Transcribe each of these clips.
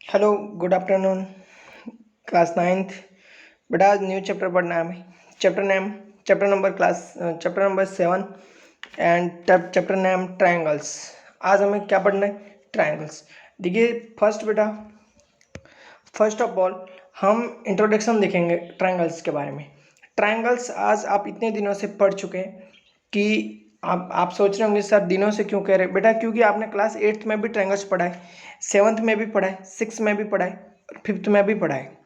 Hello, good afternoon, class ninth. बेटा आज new chapter पढ़ना है हमें। Chapter number 7 and chapter name triangles. आज हमें क्या पढ़ना है? ट्रायंगल्स। देखिए फर्स्ट ऑफ ऑल हम इंट्रोडक्शन देखेंगे ट्रायंगल्स के बारे में। ट्रायंगल्स आज आप इतने दिनों से पढ़ चुके हैं कि आप सोच रहे होंगे सर दिनों से क्यों कह रहे हैं? बेटा क्योंकि आपने क्लास 8th में भी ट्रायंगल्स पढ़ा है, 7th में भी पढ़ा है, 6th में भी पढ़ा है और 5th में भी पढ़ा है।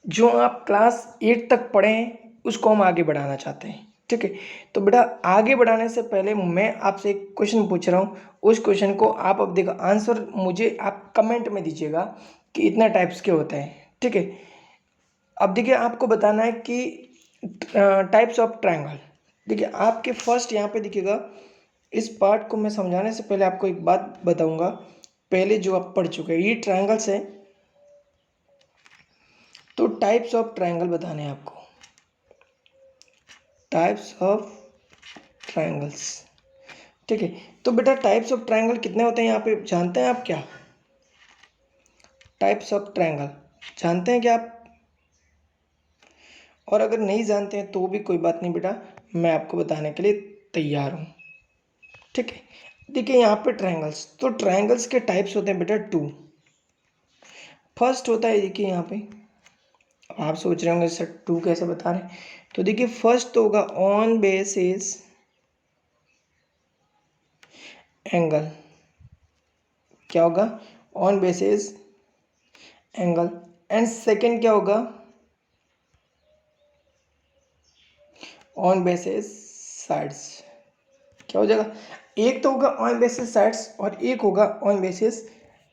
जो आप क्लास 8 तक पढ़े हैं उसको हम आगे बढ़ाना चाहते हैं। ठीक है, तो बेटा आगे बढ़ाने से पहले मैं आपसे एक क्वेश्चन पूछ रहा हूँ। उस क्वेश्चन को आप अब देखो, आंसर मुझे आप कमेंट में दीजिएगा कि इतने टाइप्स के होते हैं। ठीक है, अब देखिए आपको बताना है कि टाइप्स ऑफ ट्रायंगल। देखिए आपके फर्स्ट यहाँ पे दिखेगा। इस पार्ट को मैं समझाने से पहले आपको एक बात बताऊंगा, पहले जो आप पढ़ चुके हैं ये ट्रायंगल्स है, तो टाइप्स ऑफ ट्रायंगल बताने हैं आपको। Types of triangles. ठीक है, तो बेटा टाइप्स ऑफ ट्रायंगल कितने होते हैं यहाँ पे जानते हैं आप क्या? टाइप्स ऑफ ट्रायंगल जानते हैं क्या आप? और अगर नहीं जानते हैं तो भी कोई बात नहीं बेटा, मैं आपको बताने के लिए तैयार हूँ। ठीक है, देखिए यहाँ पे ट्रायंगल्स, तो ट्रायंगल्स के टाइप्स होते हैं बेटा टू। फर्स्ट होता है, देखिए यहाँ पे आप सोच रहे होंगे सर टू कैसे बता रहे हैं, तो देखिए फर्स्ट तो होगा ऑन बेसिस एंगल। क्या होगा? On basis angle. And second क्या होगा? On basis sides. क्या हो जाएगा? एक तो होगा ऑन बेसिस साइड्स और एक होगा ऑन बेसिस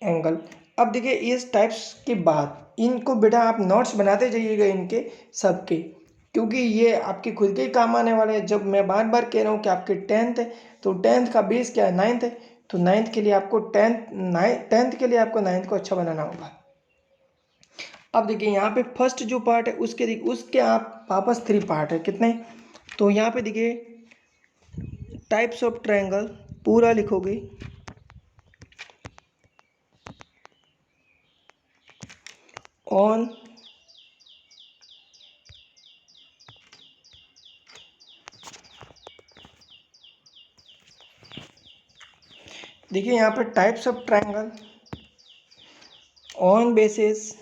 एंगल। अब देखिए इस टाइप्स के बाद इनको बेटा आप नोट्स बनाते जाइएगा इनके सबके, क्योंकि ये आपके खुद के ही काम आने वाले हैं। जब मैं बार बार कह रहा हूँ कि आपके 10th है, तो 10th का बेस क्या है? 9th है, तो 9th के लिए आपको 10th के लिए आपको 9th को अच्छा बनाना होगा। अब देखिए यहाँ पे फर्स्ट जो पार्ट है उसके आप वापस 3 पार्ट है। कितने? तो यहाँ पे देखिए टाइप्स ऑफ ट्रायंगल पूरा लिखोगे, ऑन देखिए यहाँ पे types of triangle on basis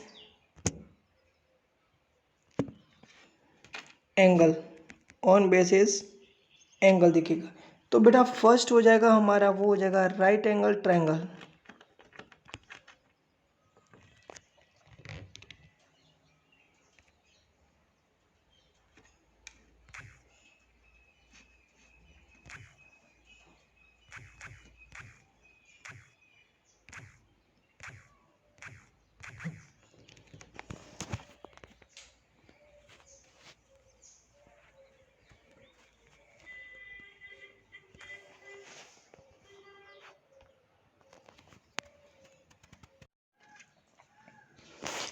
angle. On basis angle दिखेगा, तो बेटा फर्स्ट हो जाएगा हमारा, वो हो जाएगा राइट एंगल ट्रायंगल।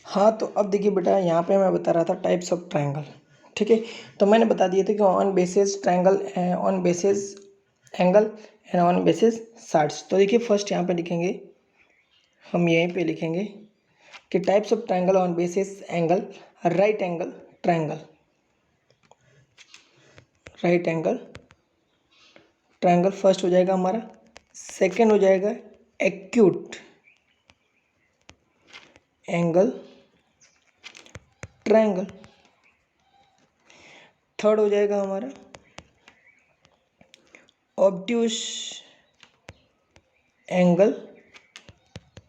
हाँ, तो अब देखिए बेटा यहाँ पे मैं बता रहा था टाइप्स ऑफ ट्रायंगल। ठीक है, तो मैंने बता दिया था कि on basis triangle, on basis angle and on basis sides. तो देखिए फर्स्ट यहाँ पे लिखेंगे, हम यहीं पे लिखेंगे कि types of triangle on basis angle, right angle triangle. Right angle triangle first हो जाएगा हमारा। सेकंड हो जाएगा एक्यूट एंगल ट्रायंगल। थर्ड हो जाएगा हमारा ऑब्ट्यूस एंगल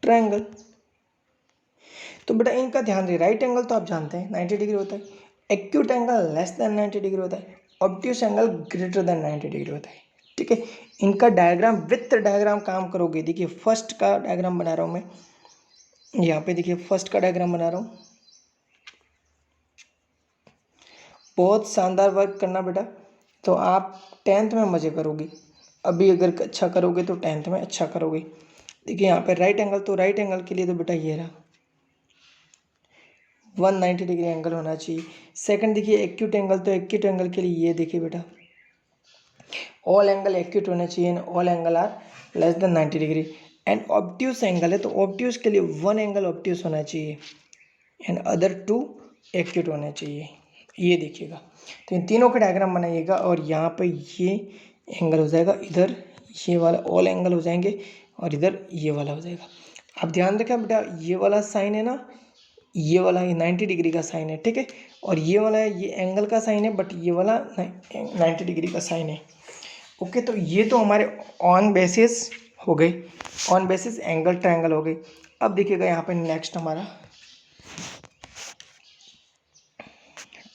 ट्रायंगल। तो बेटा इनका ध्यान रहे, राइट एंगल तो आप जानते हैं 90 डिग्री होता है, acute angle less than 90 degree होता है, obtuse angle greater than 90 degree होता है। ठीक है, इनका डायग्राम विथ डायग्राम काम करोगे। देखिए फर्स्ट का डायग्राम बना रहा हूँ मैं यहाँ पे, देखिए फर्स्ट का डायग्राम बना रहा हूँ। बहुत शानदार वर्क करना बेटा, तो आप 10th में मज़े करोगे। अभी अगर अच्छा करोगे तो 10th में अच्छा करोगे। देखिए यहाँ पे राइट एंगल, तो राइट एंगल के लिए तो बेटा ये रहा 190 डिग्री एंगल होना चाहिए। सेकंड देखिए एक्यूट एंगल, तो एक्यूट एंगल के लिए ये देखिए बेटा ऑल एंगल एक्यूट होना चाहिए, all angle are less than 90 degree. And obtuse angle है तो ऑब्ट्यूस के लिए वन एंगल ऑब्ट्यूस होना चाहिए एंड अदर टू एक्यूट होना चाहिए। ये देखिएगा, तो इन तीनों का डायग्राम बनाइएगा और यहाँ पे ये एंगल हो जाएगा, इधर ये वाला ऑल एंगल हो जाएंगे और इधर ये वाला हो जाएगा। अब ध्यान रखें बेटा, ये वाला साइन है ना, ये वाला ये 90 डिग्री का साइन है, ठीक है, और ये वाला ये एंगल का साइन है, बट ये वाला 90 डिग्री का साइन है। ओके, तो ये तो हमारे ऑन बेसिस हो गई, ऑन बेसिस एंगल ट्रायंगल हो गई। अब देखिएगा यहाँ पे नेक्स्ट हमारा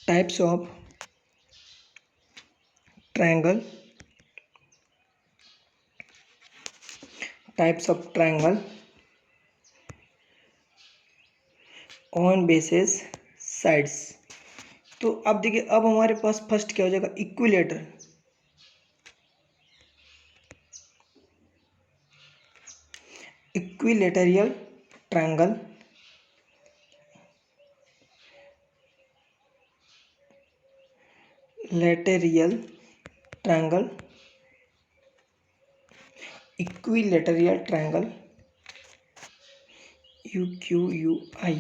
types of triangle, types of triangle on basis sides. तो अब देखिए, अब हमारे पास फर्स्ट क्या हो जाएगा, equilateral. Equilateral triangle, lateral triangle, equilateral triangle, UQUI,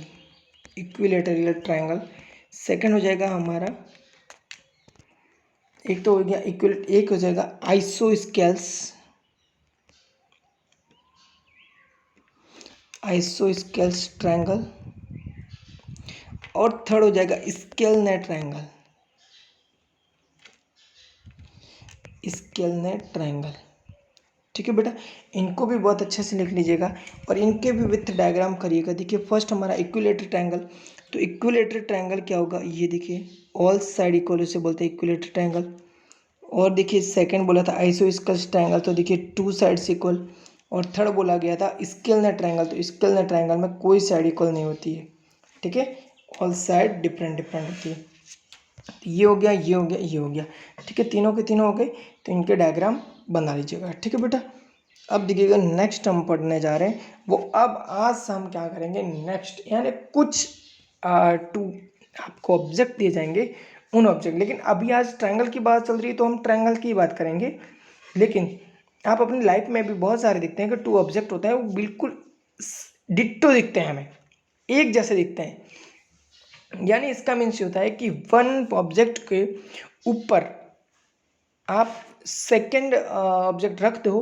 equilateral triangle. Second हो जाएगा हमारा, एक तो हो गया इक्विल, एक हो जाएगा आइसोस्केल्स, आइसोस्केल्स ट्रायंगल, और थर्ड हो जाएगा स्केलनेट ट्रायंगल, स्केलनेट ट्रायंगल। ठीक है बेटा, इनको भी बहुत अच्छे से लिख लीजिएगा और इनके भी विथ डायग्राम करिएगा। देखिए फर्स्ट हमारा इक्विलेटरल ट्रायंगल, तो इक्विलेटरल ट्रायंगल क्या होगा, ये देखिए ऑल साइड इक्वल उसे बोलते हैं इक्विलेटरल ट्रायंगल। और देखिए सेकंड बोला था आइसोस्केल्स ट्रायंगल, तो देखिए टू साइड्स इक्वल। और थर्ड बोला गया था स्केलनेट ट्रायंगल, तो स्केलनेट ट्रायंगल में कोई साइड इक्वल नहीं होती है, ठीक है, ऑल साइड डिफरेंट डिफरेंट होती है। तो ये हो गया, ये हो गया, ये हो गया, ठीक है, तीनों के तीनों हो गए। तो इनके डायग्राम बना लीजिएगा, ठीक है बेटा। अब देखिएगा नेक्स्ट हम पढ़ने जा रहे हैं वो, अब आज हम क्या करेंगे नेक्स्ट, यानी कुछ टू आपको ऑब्जेक्ट दिए जाएंगे, उन ऑब्जेक्ट, लेकिन अभी आज ट्रायंगल की बात चल रही है तो हम ट्रायंगल की बात करेंगे। लेकिन आप अपनी लाइफ में भी बहुत सारे दिखते हैं कि टू ऑब्जेक्ट होते हैं, वो बिल्कुल डिट्टो दिखते हैं, हमें एक जैसे दिखते हैं। यानी इसका मीन्स होता है कि वन ऑब्जेक्ट के ऊपर आप सेकंड ऑब्जेक्ट रखते हो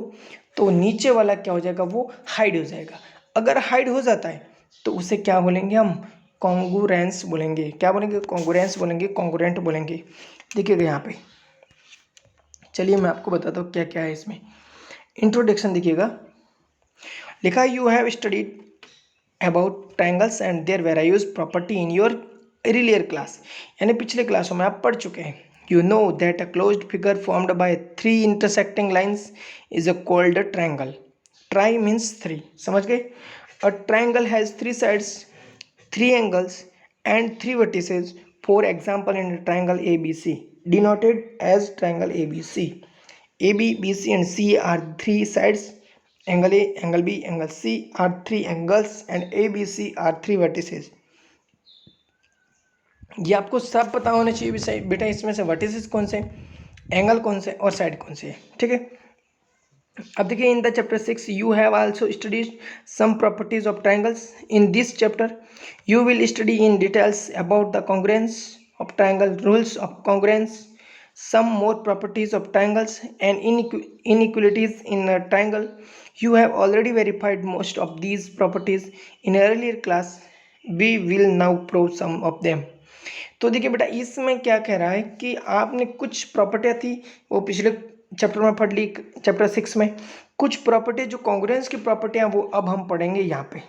तो नीचे वाला क्या हो जाएगा, वो हाइड हो जाएगा। अगर हाइड हो जाता है तो उसे क्या बोलेंगे हम, कॉन्ग्रुएंस बोलेंगे। क्या बोलेंगे, कॉन्ग्रुएंस बोलेंगे, कॉन्ग्रुएंट बोलेंगे। देखिएगा यहाँ पे, चलिए मैं आपको बताता हूँ क्या क्या है इसमें। इंट्रोडक्शन देखिएगा, लिखा you have studied about triangles and their various property in your earlier class, यानी पिछले क्लासों में आप पढ़ चुके हैं। You know that a closed figure formed by three intersecting lines is called a triangle. Tri means three, समझ गए। A triangle has three sides, three angles and three vertices. For example, in a triangle ABC, denoted as triangle ABC. AB, BC and C are three sides. Angle A, angle B, angle C are three angles and ABC are three vertices. ये आपको सब पता होना चाहिए बेटा, इसमें से vertices कौन से, एंगल कौन से और साइड कौन से है, ठीक है। अब देखिए in the chapter 6 you have also studied some properties of triangles. In this chapter you will study in details about the congruence of triangle, rules of congruence, some more properties of triangles and inequalities in a triangle. You have already verified most of these properties in earlier class. We will now prove some of them. तो देखिए बेटा, इसमें क्या कह रहा है कि आपने कुछ प्रॉपर्टियाँ थी वो पिछले चैप्टर में पढ़ ली, चैप्टर 6 में। कुछ प्रॉपर्टी जो कॉन्ग्रुएंस की प्रॉपर्टियाँ वो अब हम पढ़ेंगे यहाँ पे,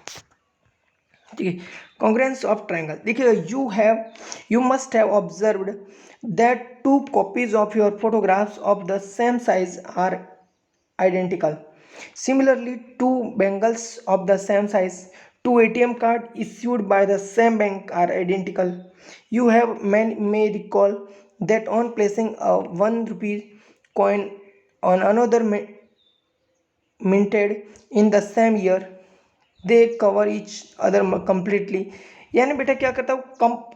ठीक है। कॉन्ग्रुएंस ऑफ ट्रायंगल, देखिए you must have observed that two copies of your photographs of the same size are identical. Similarly, two bangles of the same size, two ATM cards issued by the same bank are identical. You may recall that on placing a 1 rupee coin on another minted in the same year, they cover each other completely. यानी बेटा क्या करता हूँ,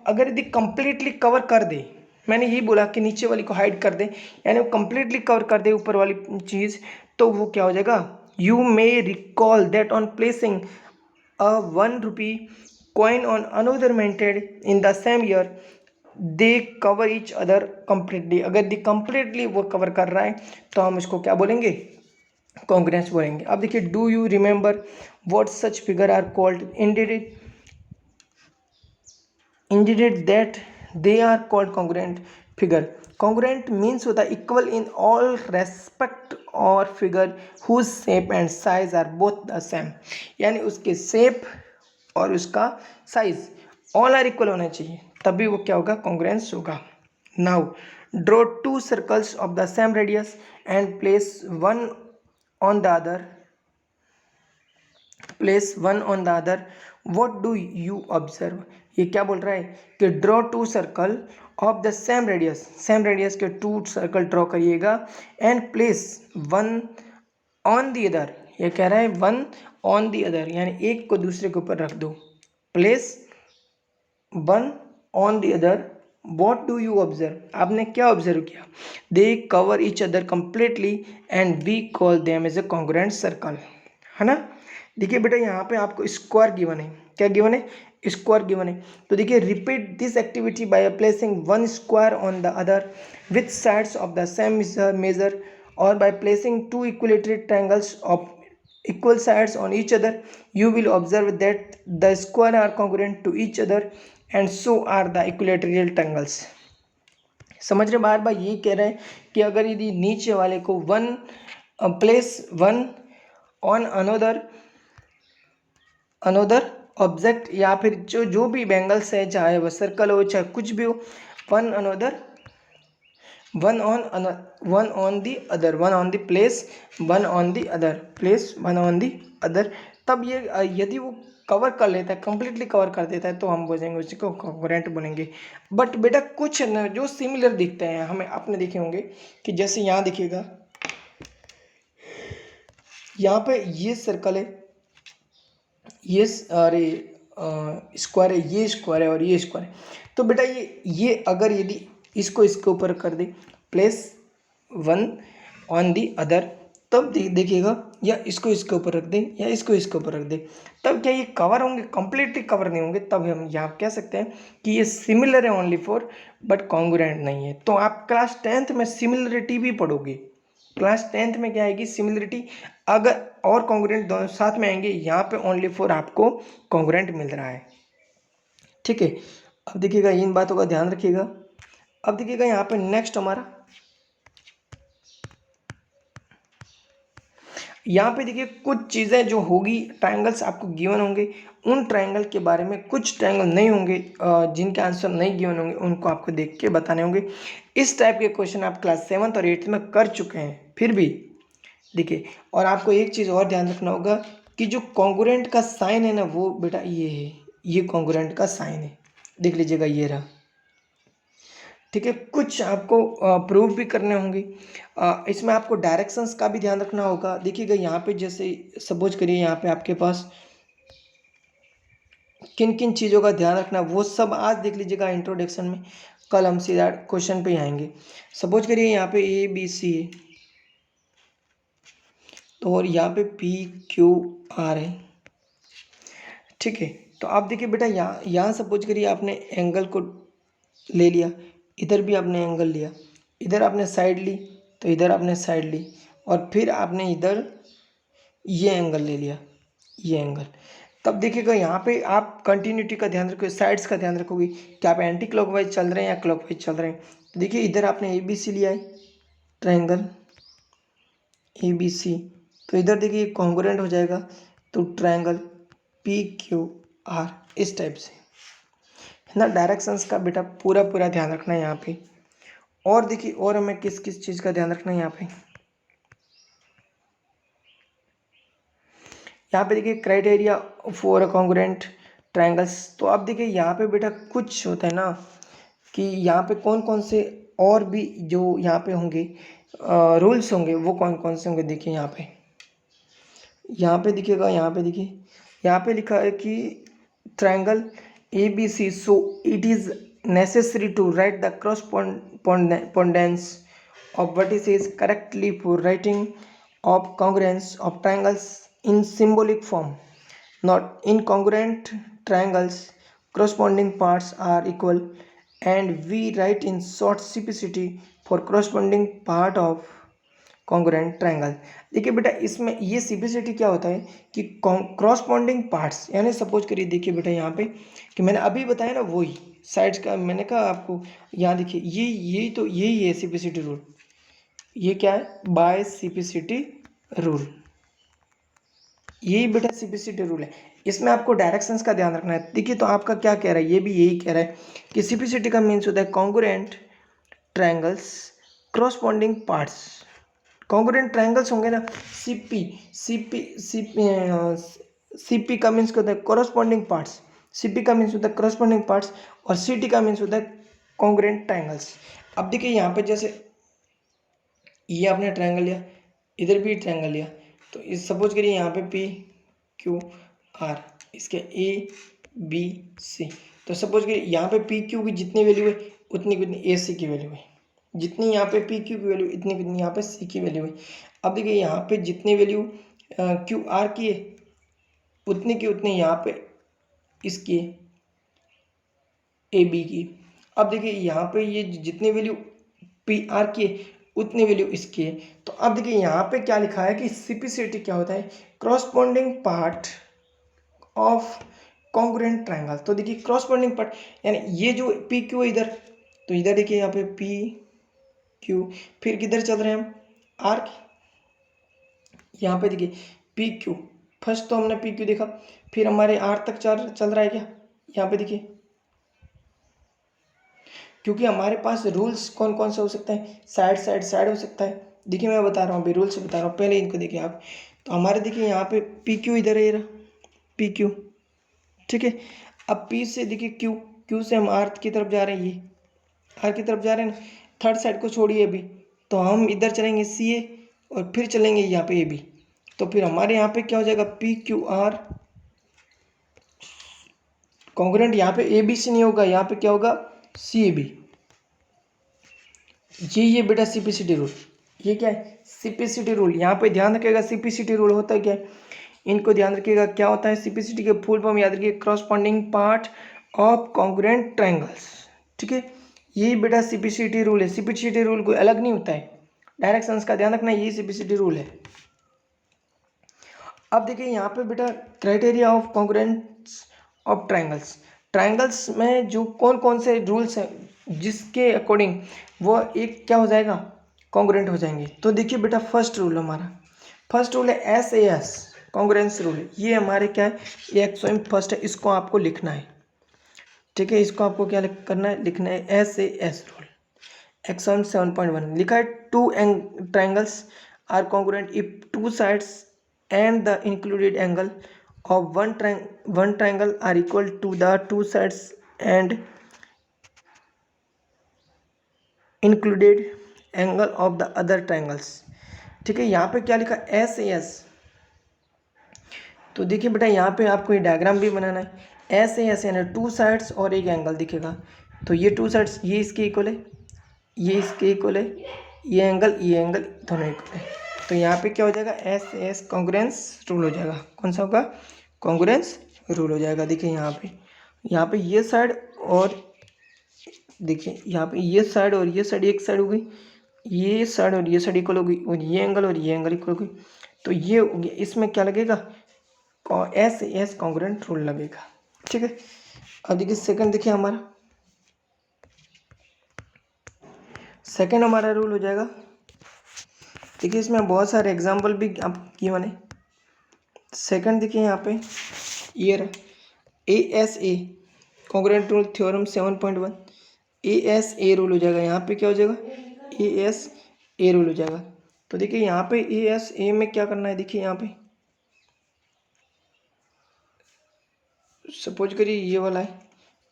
अगर यदि completely cover कर दे, मैंने यही बोला कि नीचे वाली को हाइड कर दे, यानी वो कंप्लीटली कवर कर दे ऊपर वाली चीज़, तो वो क्या हो जाएगा, You may recall that on placing a 1 rupee coin on another minted in the same year, they cover each other completely. अगर दी completely वो cover कर रहा है तो हम इसको क्या बोलेंगे, कॉन्ग्रेंस बोलेंगे. अब देखिए, do you remember what such figure are called? Indeed that they are called congruent figure. Congruent means होता है equal in all respect और figure whose shape and size are both the same. यानी उसके shape और उसका size all are equal होने चाहिए, तभी वो क्या होगा, congruence होगा. Now draw two circles of the same radius and place one on the other. What do you observe? ये क्या बोल रहा है कि draw two circle of the same radius के टू सर्कल ड्रॉ करिएगा and place one on the other. ये कह रहा है वन ऑन द अदर, यानी एक को दूसरे के ऊपर रख दो. Place one on the other. What do you observe? आपने क्या ऑब्जर्व किया? They cover each other completely and we call them as a congruent circle. है ना. देखिए बेटा, यहाँ पे आपको स्क्वायर गिवन है. क्या गिवन है? स्क्वायर गिवन है. तो देखिए, repeat this activity by placing one square on the other with sides of the same measure और by placing two equilateral triangles of equal sides on each other. You will observe that the square are congruent to each other and so are the equilateral triangles. समझ रहे? बार बार ये कह रहे हैं कि अगर यदि नीचे वाले को one place one on another object या फिर जो भी बैंगल्स है, चाहे वह सर्कल हो चाहे कुछ भी हो, one on the other, one on the place one on the other, place one on the other. तब ये यदि वो कवर कर लेता है, कंप्लीटली कवर कर देता है, तो हम बोलेंगे उसको कॉन्ग्रुएंट बोलेंगे. बट बेटा कुछ न जो सिमिलर दिखते हैं हमें, आपने देखे होंगे कि जैसे यहाँ देखिएगा, यहाँ पे ये सर्कल है, ये अरे स्क्वायर है, ये स्क्वायर है और ये स्क्वायर है. तो बेटा ये अगर यदि इसको इसके ऊपर कर दे, place one on the other, तब देखिएगा, या इसको इसके ऊपर रख दें या इसको इसके ऊपर रख दें, तब क्या ये कवर होंगे? कंप्लीटली कवर नहीं होंगे. तब हम यहाँ कह सकते हैं कि ये सिमिलर है ओनली फॉर, बट कॉन्ग्रुएंट नहीं है. तो आप क्लास 10th में सिमिलरिटी भी पढ़ोगे. क्लास 10th में क्या आएगी? सिमिलरिटी. अगर और कॉन्ग्रुएंट दोनों साथ में आएंगे, यहाँ पे ओनली फॉर आपको कॉन्ग्रुएंट मिल रहा है. ठीक है. अब देखिएगा, इन बातों का ध्यान रखिएगा. अब देखिएगा यहाँ पे नेक्स्ट हमारा, यहाँ पे देखिए कुछ चीज़ें जो होगी, ट्रायंगल्स आपको गिवन होंगे, उन ट्रायंगल के बारे में, कुछ ट्रायंगल नहीं होंगे जिनके आंसर नहीं गिवन होंगे, उनको आपको देख के बताने होंगे. इस टाइप के क्वेश्चन आप क्लास 7th और 8th में कर चुके हैं. फिर भी देखिए, और आपको एक चीज़ और ध्यान रखना होगा कि जो कॉन्ग्रुएंट का साइन है ना, वो बेटा ये है, ये कॉन्ग्रुएंट का साइन है. देख लीजिएगा, ये रहा. ठीक है. कुछ आपको प्रूव भी करने होंगे. इसमें आपको डायरेक्शंस का भी ध्यान रखना होगा. देखिएगा यहाँ पे, जैसे सपोज करिए यहाँ पे आपके पास किन किन चीज़ों का ध्यान रखना, वो सब आज देख लीजिएगा इंट्रोडक्शन में. कल हम सीधा क्वेश्चन पे ही आएंगे. सपोज करिए यहाँ पे ABC है, तो और यहाँ पे PQR है. ठीक है. तो आप देखिए बेटा, यहाँ सपोज करिए आपने एंगल को ले लिया, इधर भी आपने एंगल लिया, इधर आपने साइड ली, तो इधर आपने साइड ली, और फिर आपने इधर ये एंगल ले लिया, ये एंगल. तब देखिएगा यहाँ पे आप कंटिन्यूटी का ध्यान रखोगे, साइड्स का ध्यान रखोगे कि आप एंटी क्लॉकवाइज चल रहे हैं या क्लॉकवाइज चल रहे हैं. तो देखिए, इधर आपने ABC लिया है, ट्रायंगल ABC, तो इधर देखिए कॉन्ग्रुएंट हो जाएगा, तो ट्रायंगल PQR, इस टाइप से, है ना. डायरेक्शंस का बेटा पूरा ध्यान रखना है यहाँ पे. और देखिए, और हमें किस किस चीज़ का ध्यान रखना है यहाँ पे. यहाँ पे देखिए क्राइटेरिया फॉर कॉन्ग्रुएंट ट्रायंगल्स. तो अब देखिए यहाँ पे बेटा कुछ होता है ना कि यहाँ पे कौन कौन से और भी जो यहाँ पे होंगे रूल्स होंगे, वो कौन कौन से होंगे. देखिए यहाँ पे दिखेगा, यहाँ पे लिखा है कि triangle ABC, so it is necessary to write the correspondence of vertices correctly for writing of congruence of triangles in symbolic form. Not incongruent triangles corresponding parts are equal, and we write in short CPCT for corresponding part of congruent triangle. देखिए बेटा इसमें ये CPCT क्या होता है कि corresponding parts, यानी suppose करिए देखिए बेटा यहाँ पे कि मैंने अभी बताया ना वही साइड्स का, मैंने कहा आपको यहाँ देखिए ये तो यही है सीपीसीटी रूल। ये क्या है? बाय सीपीसीटी रूल, यही बेटा सीपीसीटी रूल है। इसमें आपको डायरेक्शंस का ध्यान रखना है। देखिए तो आपका क्या कह रहा है, ये भी यही कह रहा है कि सीपीसीटी का मीन्स होता है congruent triangles corresponding parts. Congruent triangles होंगे ना, सीपी का मीन्स होता है कॉरस्पॉन्डिंग पार्ट्स, सीपी का मीन्स होता है कॉरस्पॉन्डिंग पार्ट्स, और सीटी का मीन्स होता है कॉन्ग्रुएंट ट्रायंगल्स। अब देखिए यहाँ पे जैसे ये आपने ट्रायंगल लिया, इधर भी ट्रायंगल लिया, तो इस सपोज करिए यहाँ पे पी क्यू आर, इसके ए बी सी, तो सपोज करिए यहाँ पे पी क्यू की जितनी वैल्यू है उतनी कितनी ए सी की वैल्यू है, जितनी यहाँ पे पी क्यू की वैल्यू इतनी कितनी यहाँ पे सी की वैल्यू है। अब देखिए यहाँ पे जितनी वैल्यू क्यू आर की है उतनी की उतनी यहाँ पे इसकी ए बी की। अब देखिए यहाँ पे ये जितनी वैल्यू पी आर की है उतनी वैल्यू इसकी है। तो अब देखिए यहाँ पे क्या लिखा है कि सीपीसीटी क्या होता है, corresponding part of congruent triangle. तो देखिए क्रॉसपॉन्डिंग पार्ट यानी ये जो पी क्यू है इधर, तो इधर देखिए यहाँ पे पी क्यू, फिर किधर चल रहे हैं हम आर, यहाँ पे देखिए पी क्यू, फर्स्ट तो हमने पी क्यू देखा, फिर हमारे आर तक चल रहा है क्या, यहाँ पे देखिए, क्योंकि हमारे पास रूल्स कौन कौन से हो सकते हैं, साइड हो सकता है। देखिए मैं बता रहा हूँ, अभी रूल से बता रहा हूँ, पहले इनको देखिए आप। तो हमारे देखिए यहाँ पे पी क्यू इधर है, पी क्यू, ठीक है। अब पी से देखिए क्यू, क्यू से हम आर की तरफ जा रहे हैं, ये आर की तरफ जा रहे हैं, थर्ड साइड को छोड़िए अभी, तो हम इधर चलेंगे सी ए और फिर चलेंगे यहाँ पे ए बी, तो फिर हमारे यहाँ पे क्या हो जाएगा पी क्यू आर कॉन्ग्रुएंट, यहाँ पे ए बी सी नहीं होगा, यहाँ पे क्या होगा सी ए बी। ये बेटा सीपीसीटी रूल, ये क्या है सीपीसीटी रूल। यहाँ पे ध्यान रखिएगा सीपीसीटी रूल होता है क्या है, इनको ध्यान रखिएगा क्या होता है सीपीसीटी के फुल फॉर्म याद रखिए, corresponding part of congruent triangles, ठीक है। यही बेटा सीपीसीटी रूल है, सीपीसीटी रूल कोई अलग नहीं होता है, डायरेक्शंस का ध्यान रखना, यही सीपीसीटी रूल है। अब देखिए यहाँ पे बेटा criteria of congruence of triangles, triangles में जो कौन कौन से रूल्स हैं जिसके अकॉर्डिंग वो एक क्या हो जाएगा कॉन्ग्रुएंट हो जाएंगे। तो देखिए बेटा फर्स्ट रूल हमारा, फर्स्ट रूल है S A S congruence rule, ये हमारे क्या है ये एक्सोइम फर्स्ट है, इसको आपको लिखना है, ठीक है। इसको आपको क्या करना है, लिखना है S A S rule. Axiom 7.1 लिखा है, two triangles are congruent if two sides and the included angle of one triangle are equal to the two sides and included angle of the other triangles, ठीक है। यहाँ पे क्या लिखा S S, तो देखिए बेटा यहाँ पे आपको ये डायग्राम भी बनाना है, एस एस यानी टू साइड्स और एक एंगल दिखेगा, तो ये टू साइड्स ये इसके इक्वल है, ये इसके इक्वल है, ये एंगल दोनों इक्वल है, तो यहाँ पे क्या हो जाएगा एस एस कॉन्ग्रुएंस रूल हो जाएगा। कौन सा होगा कॉन्ग्रुएंस रूल हो जाएगा। देखिए यहाँ पे ये साइड और देखिए यहाँ पे ये साइड और ये साइड एक साइड हो गई, ये साइड और ये साइड इक्वल हो गई, और ये एंगल इक्वल हो गई, तो ये हो गया, इसमें क्या लगेगा एस एस कॉन्ग्रुएंट रूल लगेगा, ठीक है। अब देखिए सेकंड, देखिए हमारा सेकंड हमारा रूल हो जाएगा, देखिए इसमें बहुत सारे एग्जाम्पल भी आप किए मैंने। सेकंड देखिए यहाँ पे ये रहा A S A congruent rule theorem 7.1, A S a rule हो जाएगा, यहाँ पे क्या हो जाएगा ए एस ए रूल हो जाएगा। तो देखिए यहाँ पे ए एस ए में क्या करना है, देखिए यहाँ पे सपोज करिए ये वाला है,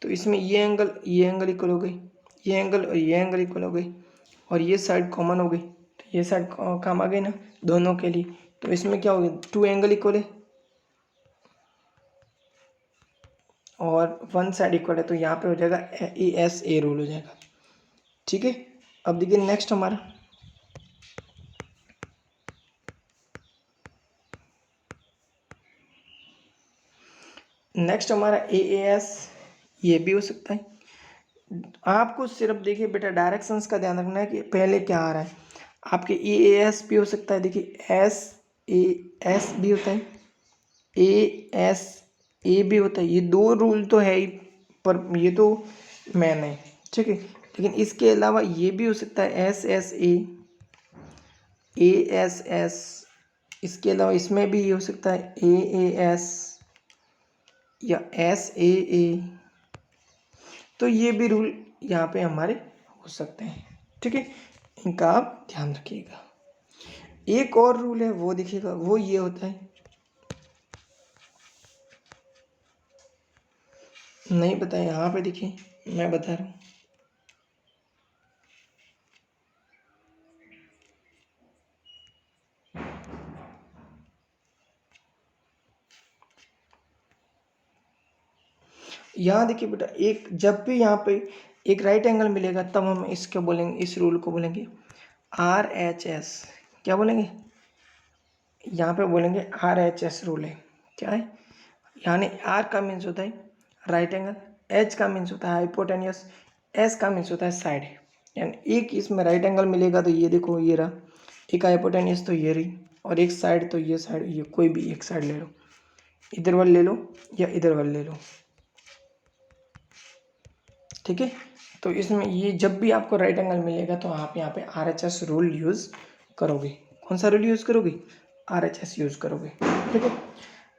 तो इसमें ये एंगल इक्वल हो गई, ये एंगल और ये एंगल इक्वल हो गई, और ये साइड कॉमन हो गई, तो ये साइड काम आ गई ना दोनों के लिए, तो इसमें क्या हो गया टू एंगल इक्वल है और वन साइड इक्वल है, तो यहाँ पे हो जाएगा ए एस ए रूल हो जाएगा, ठीक है। अब देखिए नेक्स्ट हमारा नेक्स्ट हमारा AAS, ये भी हो सकता है। आपको सिर्फ देखिए बेटा डायरेक्शंस का ध्यान रखना है कि पहले क्या आ रहा है। आपके EAS भी हो सकता है, देखिए SAS भी होता है, ASA भी होता है। ये दो रूल तो है ही, पर ये तो मैन है, ठीक है। लेकिन इसके अलावा ये भी हो सकता है SSA, ASS, इसके अलावा इसमें भी ये हो सकता है AAS या SAA। तो ये भी रूल यहाँ पे हमारे हो सकते हैं, ठीक है। इनका आप ध्यान रखिएगा। एक और रूल है वो देखिएगा, वो ये होता है, नहीं पता है, यहाँ पे देखिए मैं बता रहा हूँ। यहाँ देखिए बेटा, एक जब भी यहाँ पे एक राइट एंगल मिलेगा तब हम इसको बोलेंगे, इस रूल को बोलेंगे RHS। क्या बोलेंगे? यहाँ पे बोलेंगे RHS रूल है। क्या है? यानी R का मीन्स होता है राइट एंगल, H का मीन्स होता है हाइपोटेन्यूस, S का मीन्स होता है साइड। यानी एक इसमें राइट एंगल मिलेगा तो ये देखो ये रहा, एक हाइपोटेन्यूस तो ये रही, और एक साइड तो ये साइड, ये कोई भी एक साइड ले लो, इधर वाल ले लो या इधर वाल ले लो, ठीक है। तो इसमें ये जब भी आपको राइट एंगल मिलेगा तो आप यहाँ पे RHS रूल यूज़ करोगे। कौन सा रूल यूज़ करोगे? RHS यूज़ करोगे, ठीक है।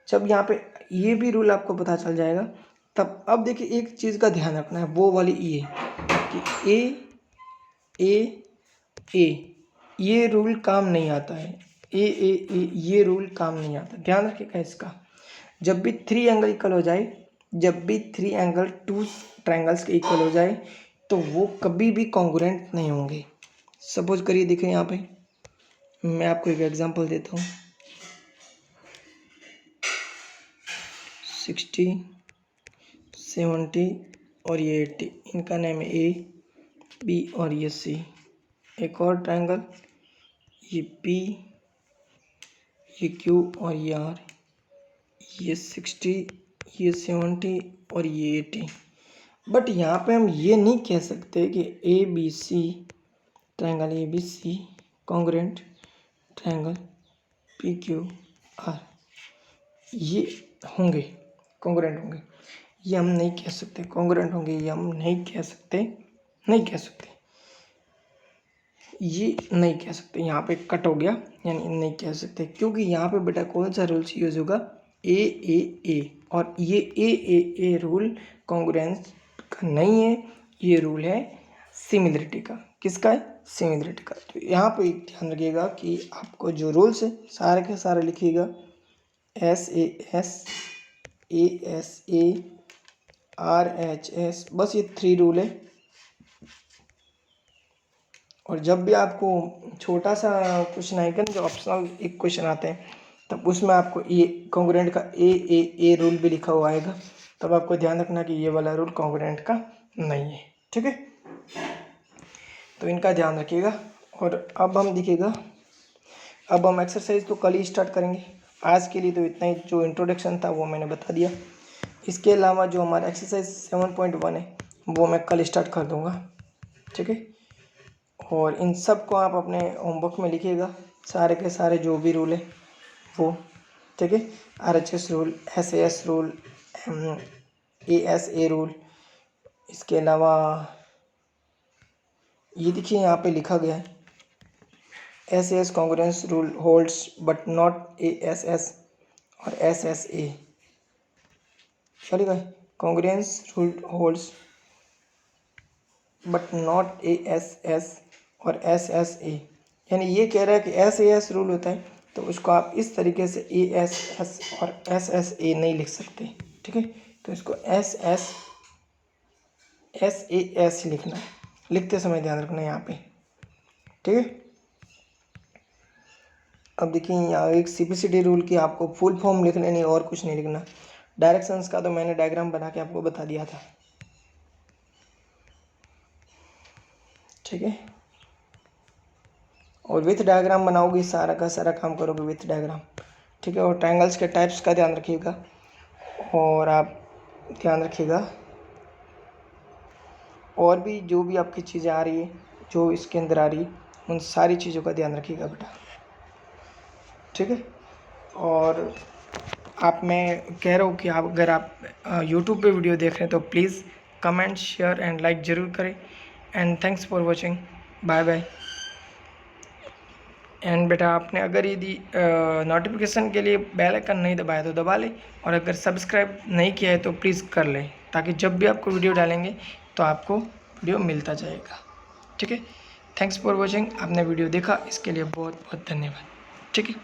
जब यहाँ पे ये भी रूल आपको पता चल जाएगा तब अब देखिए एक चीज़ का ध्यान रखना है, वो वाली ये कि ए ये रूल काम नहीं आता है। ए ये रूल काम नहीं आता, ध्यान रखिएगा इसका। जब भी थ्री एंगल इक्वल हो जाए, जब भी थ्री एंगल टू ट्रायंगल्स के इक्वल हो जाए तो वो कभी भी कॉन्ग्रुएंट नहीं होंगे। सपोज करिए देखिए यहाँ पे मैं आपको एक एग्जांपल देता हूँ, 60, 70 और ये 80, इनका नेम है A, B और ये C। एक और ट्रायंगल, ये P, ये Q और ये R, ये 60, ये 70 और ये 80। बट यहाँ पे हम ये नहीं कह सकते कि ABC triangle ABC congruent triangle PQR ये होंगे, कॉन्ग्रुएंट होंगे, ये हम नहीं कह सकते। कॉन्ग्रुएंट होंगे ये हम नहीं कह सकते, नहीं कह सकते, ये नहीं कह सकते। यहाँ पे कट हो गया, यानी नहीं कह सकते, क्योंकि यहाँ पे बेटा कौन सा रूल्स यूज होगा? AAA, और ये AAA रूल कॉन्ग्रुएंस का नहीं है, ये रूल है सिमिलरिटी का। किसका है? सिमिलरिटी का। तो यहाँ पे ध्यान रखिएगा कि आपको जो रूल्स है सारे के सारे लिखिएगा, SAS, ASA, RHS, बस ये 3 रूल है। और जब भी आपको छोटा सा क्वेश्चन आएगा ना, जो ऑप्शनल एक क्वेश्चन आते हैं, तब उसमें आपको ये कॉन्ग्रुएंट का AAA रूल भी लिखा हुआ आएगा, तब आपको ध्यान रखना कि ये वाला रूल कॉन्ग्रुएंट का नहीं है, ठीक है। तो इनका ध्यान रखिएगा। और अब हम देखिएगा, अब हम एक्सरसाइज तो कल ही स्टार्ट करेंगे। आज के लिए तो इतना ही, जो इंट्रोडक्शन था वो मैंने बता दिया। इसके अलावा जो हमारा एक्सरसाइज 7.1 है वो मैं कल स्टार्ट कर दूँगा, ठीक है। और इन सब को आप अपने होमवर्क में लिखिएगा, सारे के सारे जो भी रूल है वो, ठीक है। RHS rule, SAS rule, ASA rule, इसके अलावा ये देखिए यहाँ पे लिखा गया है SAS congruence rule holds but not ASS और SSA। क्या लिखा है? Congruence rule holds but not ASS और SSA। यानी ये कह रहा है कि SAS रूल होता है तो उसको आप इस तरीके से ASS और SSA नहीं लिख सकते, ठीक है। तो इसको SAS लिखना है, लिखते समय ध्यान रखना है यहाँ पे, ठीक है। अब देखिए यहाँ एक CPCD रूल की आपको फुल फॉर्म लिख लेनी, और कुछ नहीं लिखना। डायरेक्शंस का तो मैंने डायग्राम बना के आपको बता दिया था, ठीक है। और विथ डायग्राम बनाओगे, सारा का सारा काम करोगे विथ डायग्राम, ठीक है। और ट्रायंगल्स के टाइप्स का ध्यान रखिएगा। और आप ध्यान रखिएगा और भी जो भी आपकी चीज़ें आ रही है, जो इसके अंदर आ रही है, उन सारी चीज़ों का ध्यान रखिएगा बेटा, ठीक है। और आप, मैं कह रहा हूँ कि आप अगर आप यूट्यूब पे वीडियो देख रहे हैं तो please comment, share and like ज़रूर करें। And thanks for watching, bye bye. And बेटा आपने अगर यदि नोटिफिकेशन के लिए बेल आइकन नहीं दबाया तो दबा लें, और अगर सब्सक्राइब नहीं किया है तो प्लीज़ कर लें, ताकि जब भी आपको वीडियो डालेंगे तो आपको वीडियो मिलता जाएगा, ठीक है। थैंक्स फॉर वॉचिंग, आपने वीडियो देखा इसके लिए बहुत बहुत धन्यवाद, ठीक है।